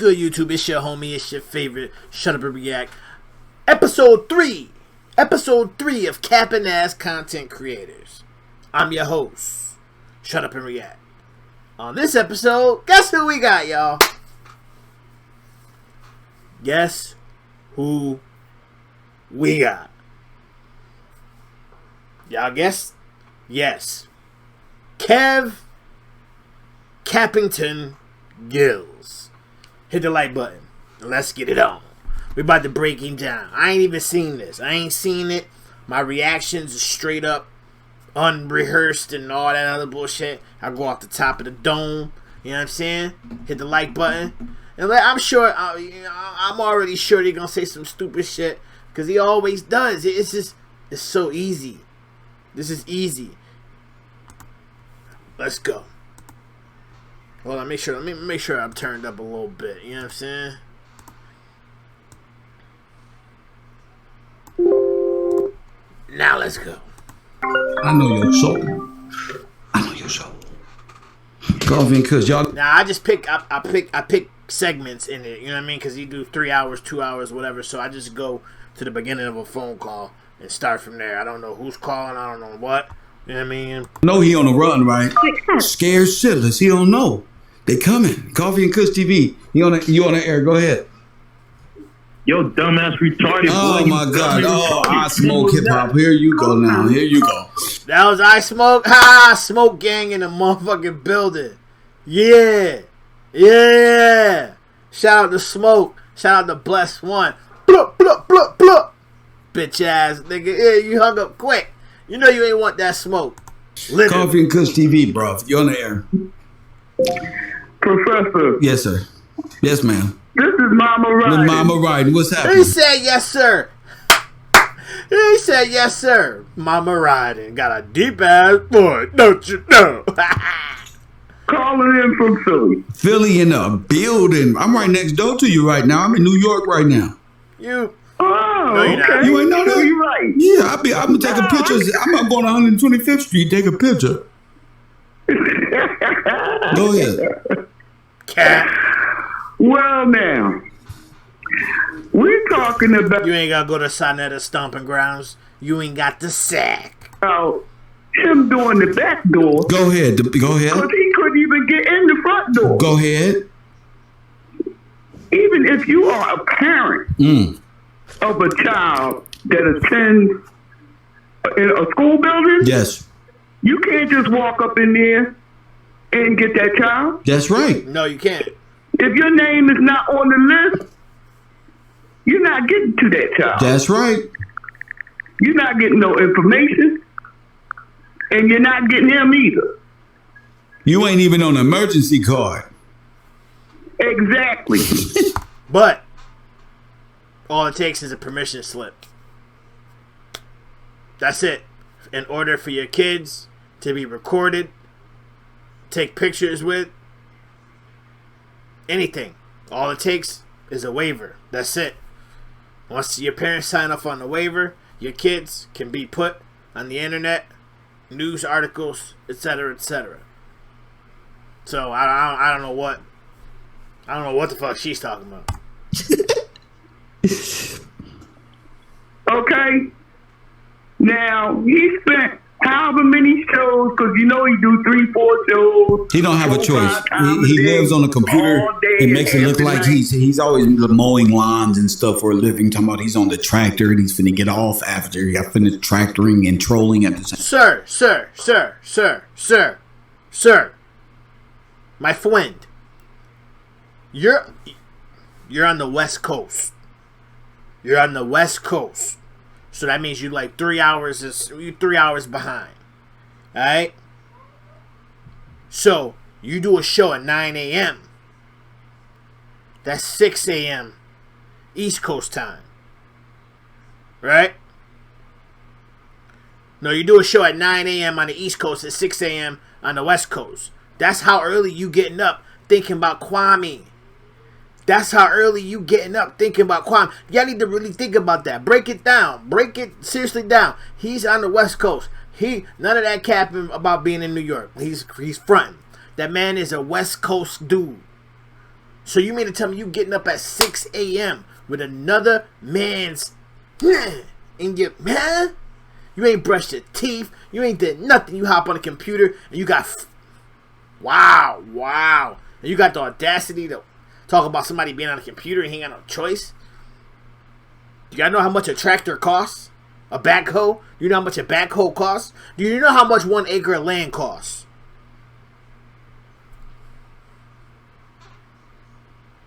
good, YouTube? It's your homie, it's your favorite Shut Up and React. Episode 3 of Capping Ass Content Creators. I'm your host, Shut Up and React. On this episode, guess who we got, y'all? Guess who we got? Y'all guess? Yes. Kev Cappington Gillz. Hit the like button and let's get it on. We're about to break him down. I ain't even seen this. I ain't seen it. My reactions are straight up unrehearsed and all that other bullshit. I go off the top of the dome. You know what I'm saying? Hit the like button. And I'm sure, I'm already sure they're going to say some stupid shit. Because he always does. It's so easy. This is easy. Let's go. Well, let me make sure I'm turned up a little bit. You know what I'm saying? Now let's go. I know your soul. Coffee and Kush, y'all. Now I just pick. I pick segments in it. You know what I mean? Because you do 3 hours, 2 hours, whatever. So I just go to the beginning of a phone call and start from there. I don't know who's calling. I don't know what. You know what I mean? No, he on the run, right? Scared shitless. He don't know. They coming. Coffee and Kush TV. You on the air. Go ahead. Yo, dumbass retarded boy. Oh my God. Oh, I smoke hip hop. Here you go now. Here you go. That was I Smoke. Ha! Smoke gang in the motherfucking building. Yeah. Yeah. Shout out to Smoke. Shout out to Bless One. Blup, blup, blup, blup. Bitch ass nigga. Yeah, you hung up quick. You know you ain't want that smoke. Literally. Coffee and Kush TV, bro. You on the air. Professor. Yes, sir. Yes, ma'am. This is Mama Riding. Mama Riding. What's happening? He said yes, sir. He said yes, sir. Mama Riding. Got a deep ass voice, don't you know? Calling in from Philly. Philly in a building. I'm right next door to you right now. I'm in New York right now. You. Oh, No, you're not. okay. You ain't know that? You're right. Yeah, I'm gonna take a picture. I'm going to 125th Street, take a picture. Go ahead. Cat. Well, now, we're talking about You ain't gotta go to Sonetta Stomping Grounds. You ain't got the sack. him doing the back door. Go ahead. Go ahead. Because he couldn't even get in the front door. Go ahead. Even if you are a parent of a child that attends in a school building, Yes. you can't just walk up in there and get that child. That's right. No, you can't. If your name is not on the list, you're not getting to that child. That's right. You're not getting no information, and you're not getting him either. You ain't even on the emergency card. Exactly. But all it takes is a permission slip. That's it. In order for your kids to be recorded, take pictures with, anything. All it takes is a waiver. That's it. Once your parents sign off on the waiver, your kids can be put on the internet, news articles, etc., etc. So I don't know what the fuck she's talking about. Okay. Now, he spent however many shows, because you know he do 3-4 shows. He don't have a 4-5 choice. times He a day, lives on a computer. all day It makes it and look every like night. he's always mowing lawns and stuff for a living. Talking about he's on the tractor and he's finna get off after he got finished tractoring and trolling at the same. Sir. My friend. You're on the West Coast. You're on the West Coast. So that means you're like 3 hours behind. Alright? So you do a show at 9 a.m. That's 6 a.m. East Coast time. Right? No, you do a show at 9 a.m. on the East Coast at 6 a.m. on the West Coast. That's how early you getting up thinking about Kwame. That's how early you getting up thinking about Kwame. Y'all need to really think about that. Break it down. Break it seriously down. He's on the West Coast. None of that capping about being in New York. He's fronting. That man is a West Coast dude. So you mean to tell me you getting up at 6 a.m. with another man's in your man? You ain't brushed your teeth. You ain't did nothing. You hop on the computer and you got wow. And you got the audacity to talk about somebody being on a computer and he ain't got no choice. Do y'all know how much a tractor costs? A backhoe? Do you know how much a backhoe costs? Do you know how much 1 acre of land costs?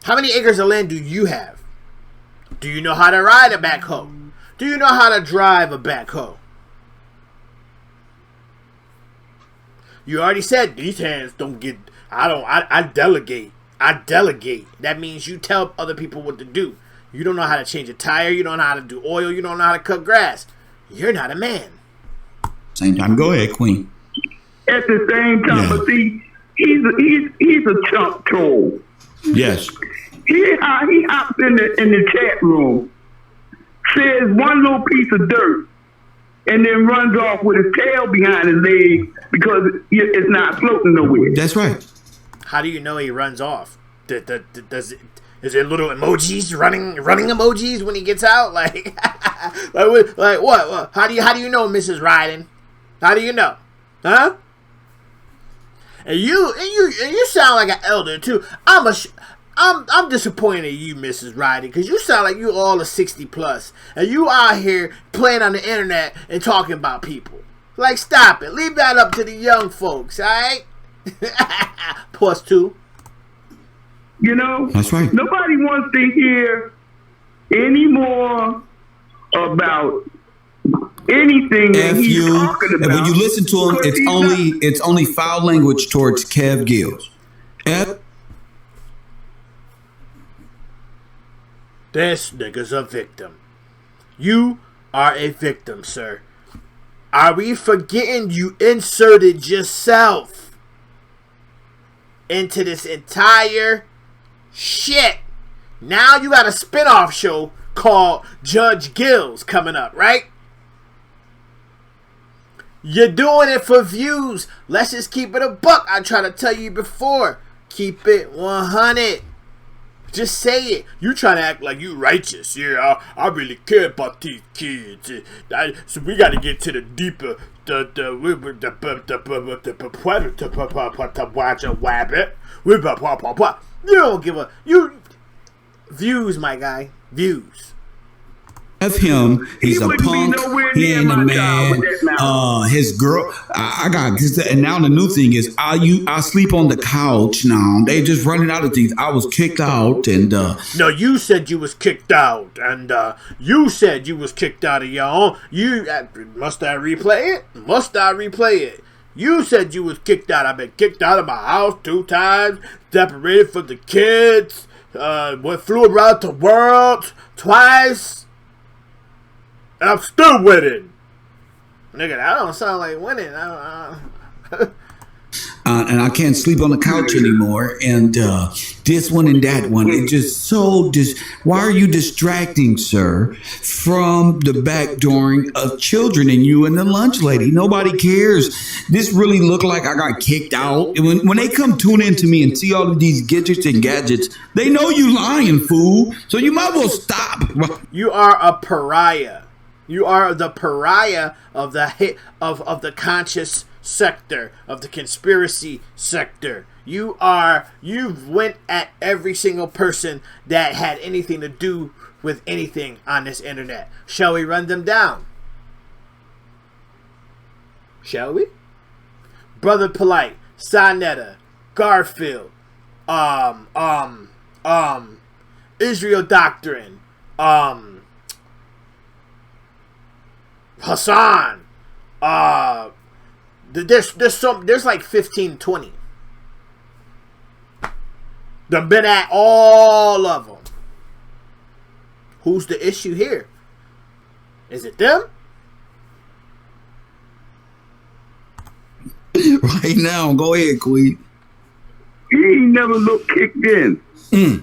How many acres of land do you have? Do you know how to ride a backhoe? Do you know how to drive a backhoe? You already said these hands don't get... I delegate. I delegate. That means you tell other people what to do. You don't know how to change a tire. You don't know how to do oil. You don't know how to cut grass. You're not a man. Same time. Go ahead, Queen. At the same time, but see, he's a chump troll. Yes. He hops in the chat room, says one little piece of dirt, and then runs off with his tail behind his leg because it's not floating nowhere. That's right. How do you know he runs off? Is there little emojis running emojis when he gets out? Like what? How do you know Mrs. Riding? How do you know? Huh? And you sound like an elder too. I'm disappointed in you, Mrs. Riding, because you sound like you all a 60 plus, and you out here playing on the internet and talking about people. Like, stop it. Leave that up to the young folks, all right? Plus 2. You know, that's right. Nobody wants to hear any more about anything that he's talking about. And when you listen to him, it's only foul language towards Kev Gillz. This nigga's a victim. You are a victim, sir. Are we forgetting you inserted yourself into this entire shit? Now you got a spinoff show called Judge Gillz coming up, right? You're doing it for views. Let's just keep it a buck. I tried to tell you before. Keep it 100. Just say it. You trying to act like you righteous. Yeah, I really care about these kids. So we got to get to the deeper, You don't give a views, my guy. Views. F him. He's a punk. He ain't a man. His girl. I got. And now the new thing is, I sleep on the couch now. They just running out of things. I was kicked out, and no, you said you was kicked out, and you said you was kicked out of your own. Must I replay it? Must I replay it? You said you was kicked out. I've been kicked out of my house 2 times. Separated from the kids. Flew around the world twice. And I'm still winning. Nigga, that don't sound like winning. And I can't sleep on the couch anymore. And this one and that one. It just so why are you distracting, sir, from the backdooring of children and you and the lunch lady? Nobody cares. This really looked like I got kicked out. And when they come tune into me and see all of these gadgets and gadgets, they know you lying, fool. So you might as well stop. You are a pariah. You are the pariah of the conscious sector, of the conspiracy sector. You've went at every single person that had anything to do with anything on this internet. Shall we run them down? Shall we? Brother Polite, Sonetta, Garfield, Israel Doctrine, Hassan, there's like 15, 20. They've been at all of them. Who's the issue here? Is it them? Right now, go ahead, Queen. He ain't never looked kicked in.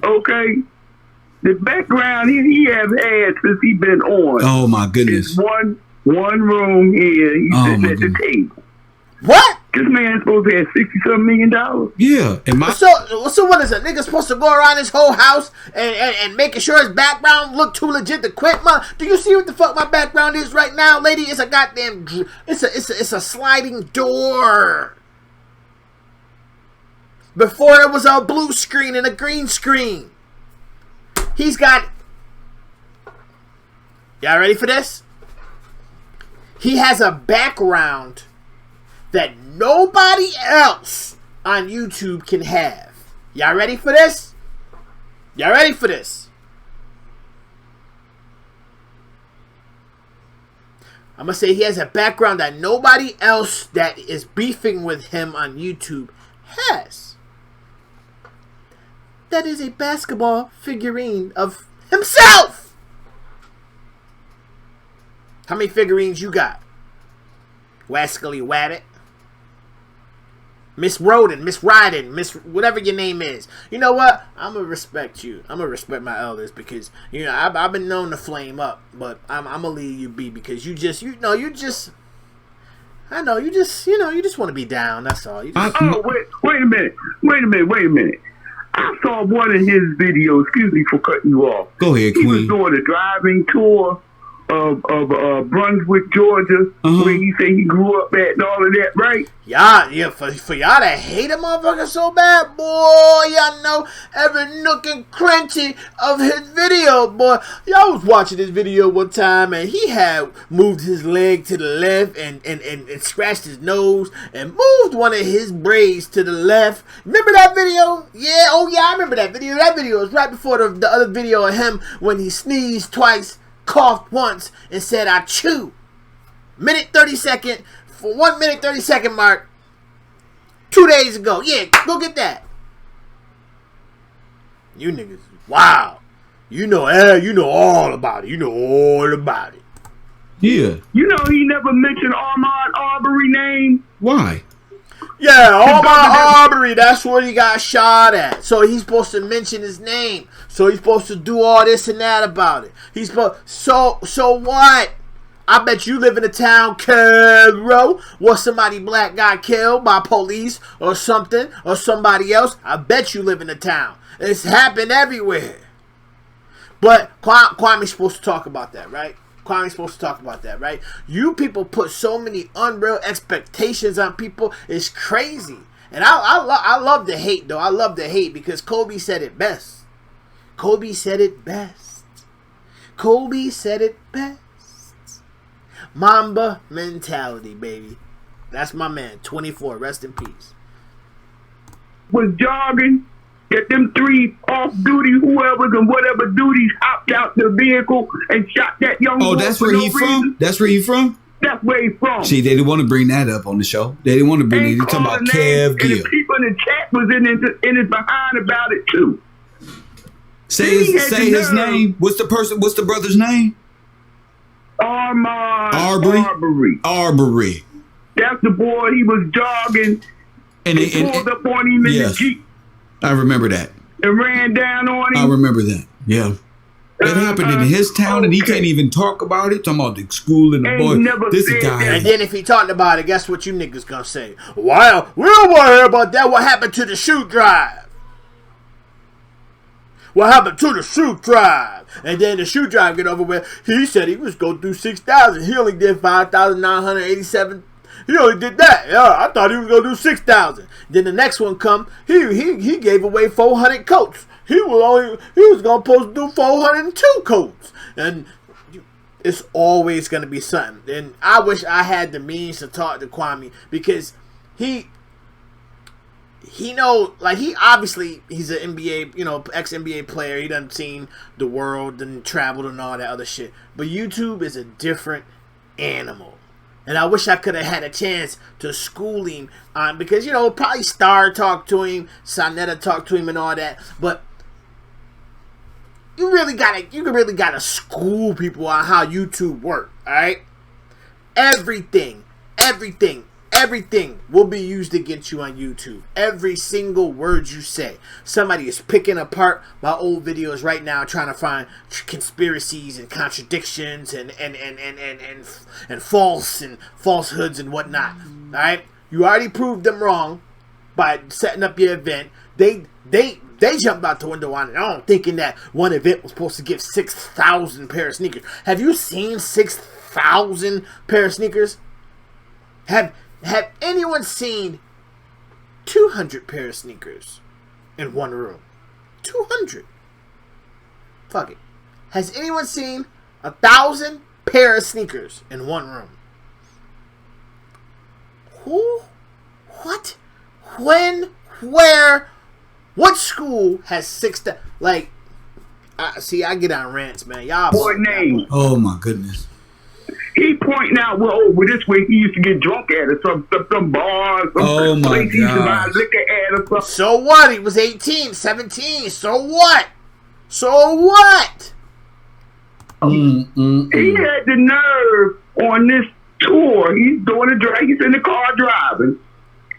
Okay? The background he has had since he been on. Oh my goodness. Is one room here. He's sitting at the table. What? This man's supposed to have $60-something million. Yeah, and So what is a nigga supposed to go around his whole house and making sure his background look too legit to quit? Man, do you see what the fuck my background is right now, lady? It's a goddamn, it's a sliding door. Before it was a blue screen and a green screen. He's got. Y'all ready for this? He has a background that nobody else on YouTube can have. Y'all ready for this? Y'all ready for this? I'm gonna say he has a background that nobody else that is beefing with him on YouTube has. That is a basketball figurine of himself. How many figurines you got? Wascally Wabbit, Miss Roden, Miss Ryden, Miss whatever your name is. You know what? I'm gonna respect you. I'm gonna respect my elders because you know I've been known to flame up, but I'm gonna leave you be because you just want to be down. That's all. You just, wait a minute. I saw one of his videos. Excuse me for cutting you off. Go ahead, He Queen. was doing a driving tour of Brunswick, Georgia, where he said he grew up at and all of that, right? yeah, for y'all to hate a motherfucker so bad, boy, y'all know every nook and cranny of his video, boy. Y'all was watching this video one time and he had moved his leg to the left and scratched his nose and moved one of his braids to the left. Remember that video? Yeah, oh yeah, I remember that video. That video was right before the other video of him when he sneezed twice, coughed once, and said, I chew. 1 minute 30 second mark 2 days ago. Yeah, go get that. You niggas, wow. You know all about it. You know all about it. Yeah. You know he never mentioned Ahmaud Arbery name. Why? Yeah, Ahmaud Arbery, that's where he got shot at. So he's supposed to mention his name. So he's supposed to do all this and that about it. He's supposed. So what? I bet you live in a town, Cairo, where somebody black got killed by police or something or somebody else. I bet you live in a town. It's happened everywhere. But Kwame's supposed to talk about that, right? Kwame's supposed to talk about that, right? You people put so many unreal expectations on people. It's crazy. And I love the hate, though. I love the hate because Kobe said it best. Kobe said it best. Kobe said it best. Mamba mentality, baby. That's my man. 24. Rest in peace. Was jogging. That them three off-duty whoever's and whatever duties hopped out the vehicle and shot that young boy. Oh, that's where he from? That's where he from? That's where he's from. See, they didn't want to bring that up on the show. They didn't want to bring it. They're talking about Kev Gill. And the people in the chat was in his behind about it too. Say his name. What's the brother's name? Arbery. Arbery. That's the boy. He was jogging and pulled up on him in the Jeep. I remember that. And ran down on him. I remember that. Yeah. It happened in his town and he can't even talk about it. Talking about the school and the boy. This guy. And then if he talked about it, guess what you niggas gonna say? Well, we don't want to hear about that. What happened to the shoot drive? What happened to the shoot drive? And then the shoot drive get over with. He said he was going to do 6,000. He only did 5,987. He only did that. Yeah, I thought he was going to do 6,000. Then the next one come. He gave away 400 coats. He was going to supposed to do 402 coats. And it's always going to be something. And I wish I had the means to talk to Kwame because he know, like, he's an NBA, ex-NBA player. He done seen the world and traveled and all that other shit. But YouTube is a different animal. And I wish I could have had a chance to school him on, because, probably Star talked to him, Sonetta talked to him and all that. But you really gotta school people on how YouTube works, alright? Everything will be used against you on YouTube. Every single word you say. Somebody is picking apart my old videos right now, trying to find conspiracies and contradictions and falsehoods and whatnot. All right, You already proved them wrong by setting up your event. They jumped out the window on it own, thinking that one event was supposed to give 6,000 pair of sneakers. Have you seen 6,000 pair of sneakers? Have anyone seen 200 pair of sneakers in one room? 200. Fuck it. Has anyone seen 1,000 pair of sneakers in one room? Who? What? When? Where? What school has 6,000? Like, see, I get on rants, man. Y'all. Boy name. Oh my goodness. He pointing out, well, over this way he used to get drunk at or some bars, some place he used to buy liquor at or something. So what? He was 18, 17. So what? So what? He had the nerve on this tour. He's doing a drag. He's in the car driving.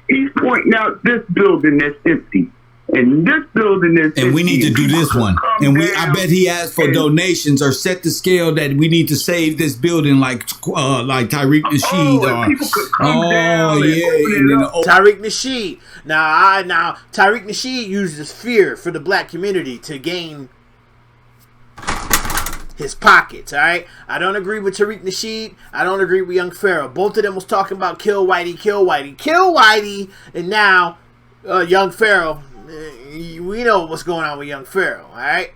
He's pointing out this building that's empty. And this building is, and we need to do this one. And I bet he asked for donations or set the scale that we need to save this building, like Tariq Nasheed. People could come down Tariq Nasheed. Now Tariq Nasheed uses fear for the black community to gain his pockets. All right, I don't agree with Tariq Nasheed. I don't agree with Young Pharaoh. Both of them was talking about kill Whitey, kill Whitey, kill Whitey, and now Young Pharaoh. We know what's going on with Young Pharaoh, all right?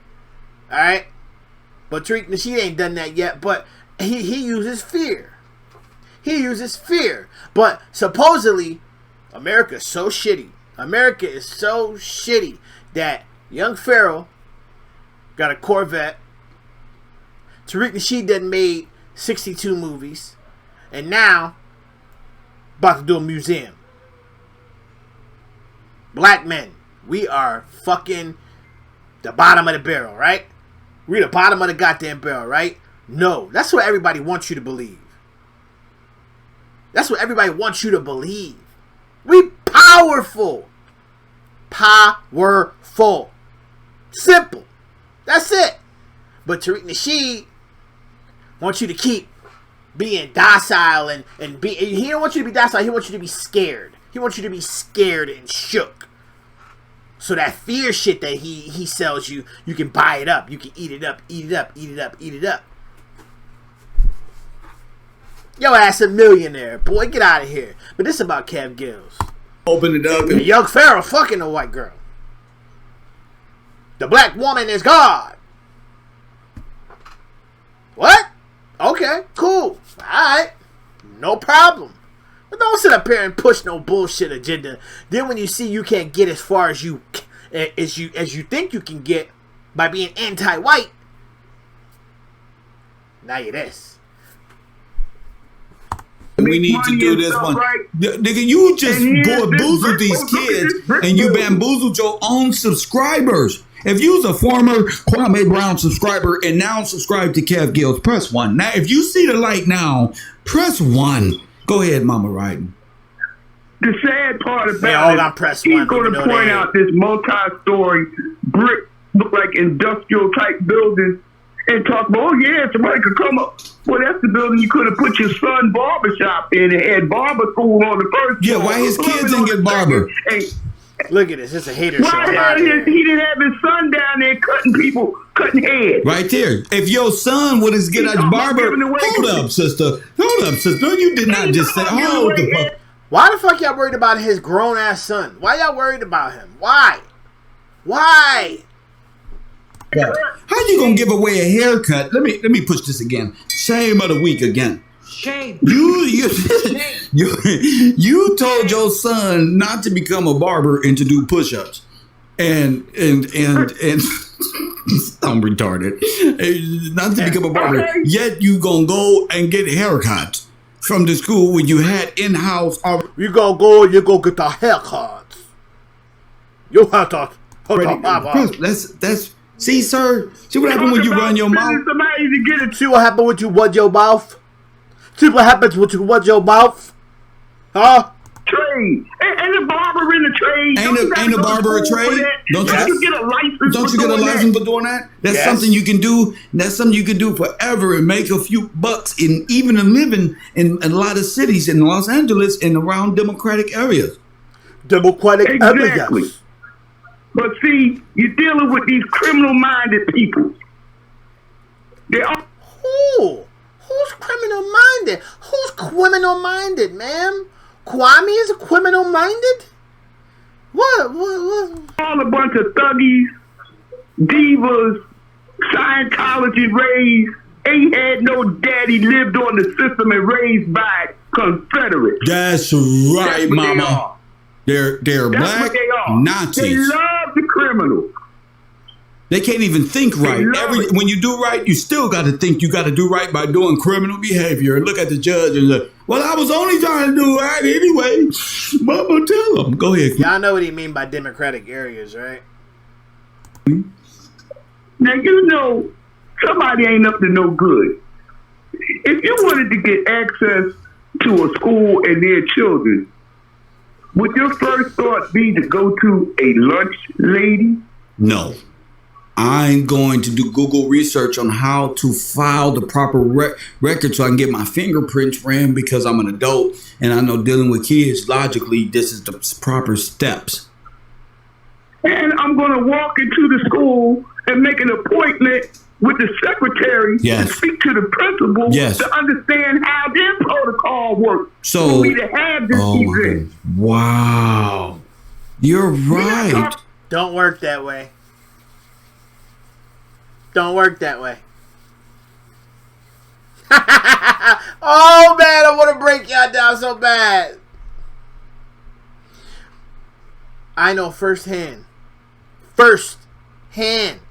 But Tariq Nasheed ain't done that yet, but he uses fear. He uses fear. But supposedly, America is so shitty. America is so shitty that Young Pharaoh got a Corvette. Tariq Nasheed done made 62 movies. And now, about to do a museum. Black men. We are fucking the bottom of the barrel, right? We're the bottom of the goddamn barrel, right? No, that's what everybody wants you to believe. That's what everybody wants you to believe. We powerful. Powerful. Simple. That's it. But Tariq Nasheed wants you to keep being docile and be. He don't want you to be docile. He wants you to be scared. He wants you to be scared and shook. So that fear shit that he sells you, you can buy it up. You can eat it up, eat it up, eat it up, eat it up. Yo ass a millionaire. Boy, get out of here. But this is about Kev Gillz. Open it up. And Young Pharaoh fucking a white girl. The black woman is God. What? Okay, cool. Alright. No problem. But don't sit up here and push no bullshit agenda. Then when you see you can't get as far as you think you can get by being anti-white, now you're this. We need to do this one. Right? Nigga, you just bamboozled these kids and you bamboozled your own subscribers. If you was a former Kwame Brown subscriber and now subscribe to Kev Gillz, press 1. Now, if you see the light now, press 1. Go ahead, Mama Ryden. The sad part about he's going to point out this multi-story brick, look like industrial type building, and talk about, oh yeah, somebody could come up. Well, that's the building you could have put your son barbershop in and had barber school on the first floor. Yeah, why his kids didn't get barber? Look at this. It's a hater show. He didn't have his son down there cutting heads. Right there. If your son would have get a barber, hold up, sister. No, you did not just say, hold the fuck. Why the fuck y'all worried about his grown ass son? Why y'all worried about him? Why? Why? How you gonna give away a haircut? Let me push this again. Shame of the week again. Shame. You told your son not to become a barber and to do push-ups, and I'm retarded. Not to become a barber. Yet you gonna go and get haircuts from the school when you had in-house. You gonna go and you go get the haircuts. You have to. That's. See, sir. See what happened when you run your mouth. See what happened when you run your mouth. See what happens when you run your mouth. Huh? trade. And the barber in the trade. Ain't a barber a trade? Don't you get a license? Don't you get a license for doing that? That's something you can do. That's something you can do forever and make a few bucks, and even living in a lot of cities in Los Angeles and around democratic areas. Democratic areas. But see, you're dealing with these criminal-minded people. They are. Who's criminal-minded? Who's criminal-minded, ma'am? Kwame is criminal-minded? What? All a bunch of thuggies, divas, Scientology raised, ain't had no daddy, lived on the system and raised by Confederates. That's right, Mama. They're That's black what they are. Nazis. They love the criminals. They can't even think right. When you do right, you still got to think you got to do right by doing criminal behavior. And look at the judge and say, well, I was only trying to do right anyway. Mama, tell them. Go ahead. Y'all know what he mean by democratic areas, right? Now, you know, somebody ain't up to no good. If you wanted to get access to a school and their children, would your first thought be to go to a lunch lady? No. I'm going to do Google research on how to file the proper record so I can get my fingerprints ran, because I'm an adult and I know dealing with kids, logically, this is the proper steps. And I'm going to walk into the school and make an appointment with the secretary to speak to the principal to understand how their protocol works. So, for me to have this event. Wow. You're right. Don't work that way. Don't work that way. Oh, man, I want to break y'all down so bad. I know firsthand. Firsthand.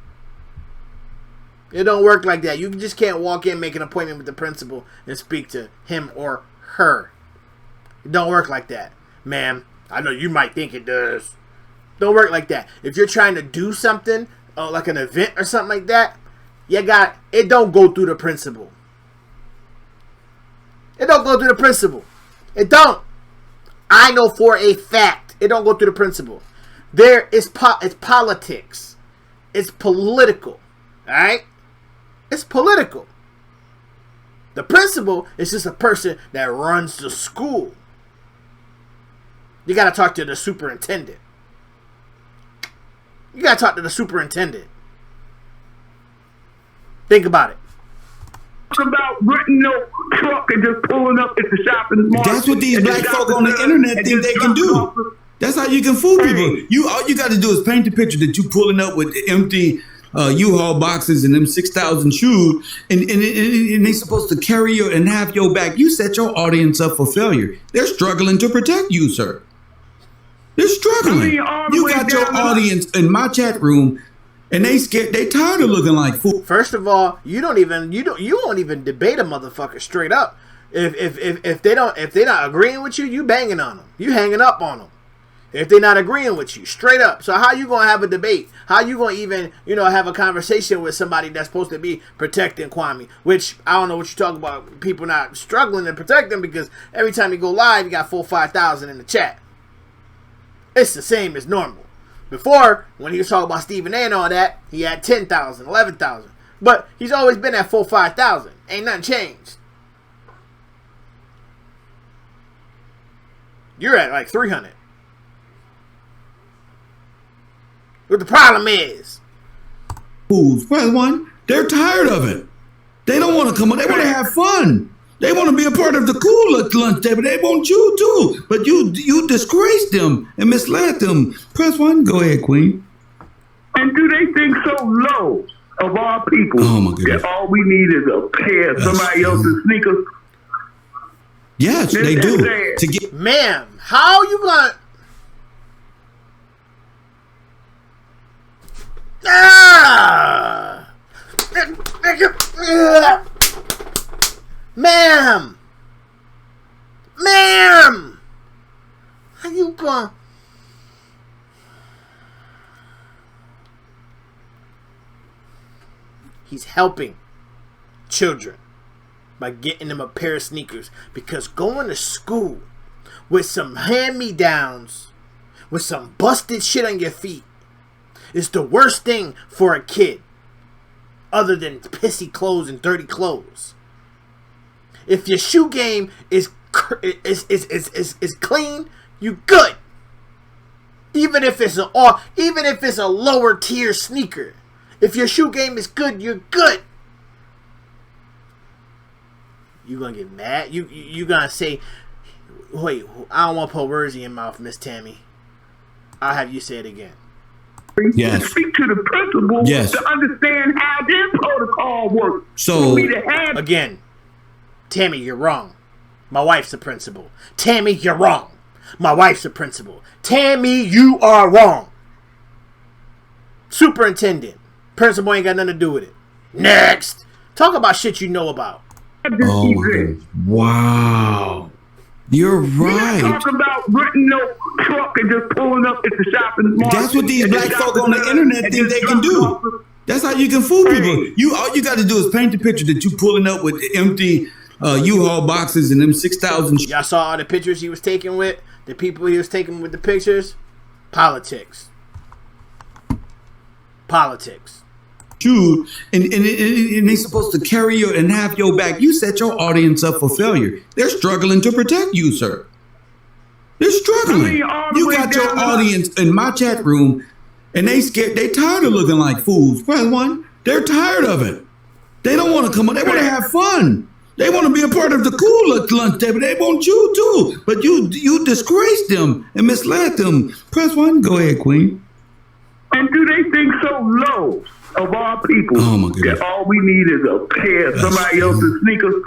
It don't work like that. You just can't walk in, make an appointment with the principal, and speak to him or her. It don't work like that. Ma'am, I know you might think it does. Don't work like that. If you're trying to do something, like an event or something like that, it don't go through the principal. It don't go through the principal. It don't. I know for a fact it don't go through the principal. It's politics. It's political. Alright? It's political. The principal is just a person that runs the school. You gotta talk to the superintendent. You gotta talk to the superintendent. Think about it. About renting no truck and just pulling up at the shopping mall. That's what these black folk on the internet think they can do. That's how you can fool people. All you got to do is paint the picture that you pulling up with empty U-Haul boxes and them 6,000 shoes, and they supposed to carry you and have your back. You set your audience up for failure. They're struggling to protect you, sir. They're struggling. You got your audience in my chat room, and they scared. They tired of looking like fool. First of all, you won't even debate a motherfucker straight up. If they're not agreeing with you, you banging on them. You hanging up on them. If they're not agreeing with you, straight up. So how you gonna have a debate? How you gonna even, have a conversation with somebody that's supposed to be protecting Kwame? Which, I don't know what you're talking about, people not struggling to protect them, because every time you go live, you got 4,000-5,000 in the chat. It's the same as normal. Before, when he was talking about Stephen A and all that, he had 10,000, 11,000. But he's always been at 4,000-5,000. Ain't nothing changed. You're at like 300. What the problem is? Fools. First one, they're tired of it. They don't want to come on. They want to have fun. They want to be a part of the cool lunch table. They want you too. But you disgraced them and misled them. Press one. Go ahead, Queen. And do they think so low of our people? Oh my goodness. That all we need is a pair of somebody else's sneakers? Yes, they do. To get, ma'am, how you gonna? Ma'am, how you gonna? He's helping children by getting them a pair of sneakers, because going to school with some hand-me-downs, with some busted shit on your feet, is the worst thing for a kid, other than pissy clothes and dirty clothes. If your shoe game is clean, you good. Even if it's a lower tier sneaker, if your shoe game is good, you're good. You gonna get mad? You gonna say, wait, I don't want to put words in your mouth, Miss Tammy. I'll have you say it again. Yes. Speak to the principal to understand how their protocol works. So again, Tammy, you're wrong. My wife's the principal. Tammy, you're wrong. My wife's the principal. Tammy, you are wrong. Superintendent. Principal ain't got nothing to do with it. Next. Talk about shit you know about. Oh my goodness. Wow. You're right. We're not talking about renting no truck and just pulling up at the shopping mall. That's what these black folk on the internet think they can do. That's how you can fool people. All you got to do is paint the picture that you pulling up with empty U-Haul boxes and them 6,000. Y'all saw all the pictures he was taking with the people he was taking with the pictures. Politics. You and they're supposed to carry you and have your back. You set your audience up for failure. They're struggling to protect you, sir. They're struggling. You got your audience in my chat room, and they scared. They tired of looking like fools. Press one. They're tired of it. They don't want to come on. They want to have fun. They want to be a part of the cool lunch table. They want you too, but you disgraced them and misled them. Press one. Go ahead, Queen. And do they think so low of our people that all we need is a pair of somebody else's sneakers?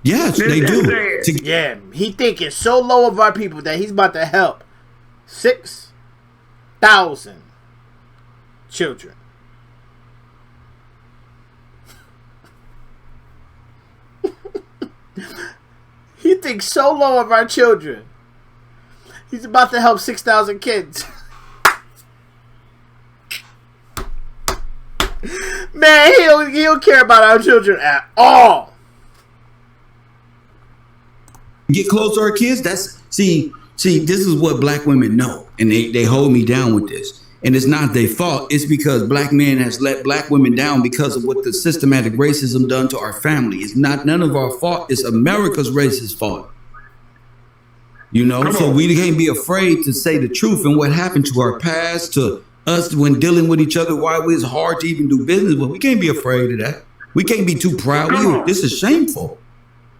Yes, they do. Yeah, he thinking so low of our people that he's about to help 6,000 children. He thinks so low of our children. He's about to help 6,000 kids. Man, he don't care about our children at all. Get close to our kids. See, this is what black women know, and they hold me down with this. And it's not their fault. It's because black men has let black women down because of what the systematic racism done to our family. It's not none of our fault. It's America's racist fault. You know, so we can't be afraid to say the truth and what happened to our past, to us when dealing with each other, why it's hard to even do business. But we can't be afraid of that. We can't be too proud. This is shameful.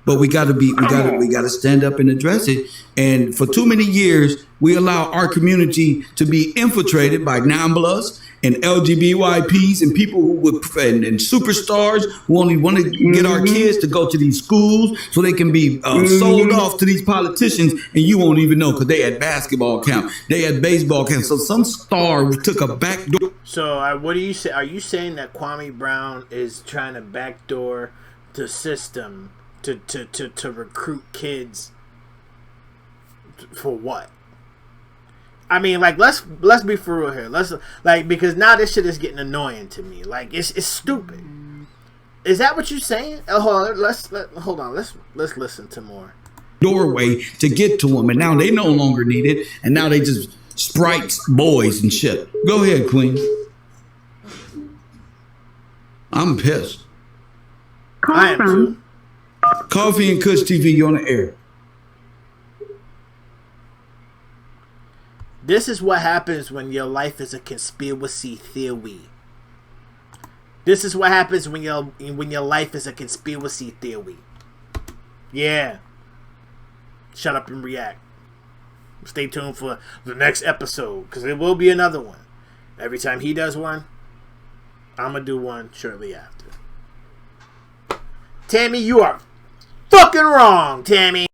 But we gotta stand up and address it. And for too many years, we allow our community to be infiltrated by NAMBLAs and LGBTQIs and people who would and superstars who only want to get our kids to go to these schools so they can be sold off to these politicians, and you won't even know because they had basketball camp, they had baseball camp. So some star took a backdoor. So what do you say? Are you saying that Kwame Brown is trying to backdoor the system to recruit kids for what? I mean, like, let's be for real here. Let's because now this shit is getting annoying to me. Like, it's stupid. Is that what you're saying? Hold on. Let's listen to more. Doorway to get to them, and now they no longer need it, and now they just sprites boys and shit. Go ahead, Queen. I'm pissed. I am too. Coffee and Kush TV, you on the air. This is what happens when your life is a conspiracy theory. This is what happens when your life is a conspiracy theory. Yeah. Shut up and react. Stay tuned for the next episode, because there will be another one. Every time he does one, I'm going to do one shortly after. Tammy, you are fucking wrong, Tammy.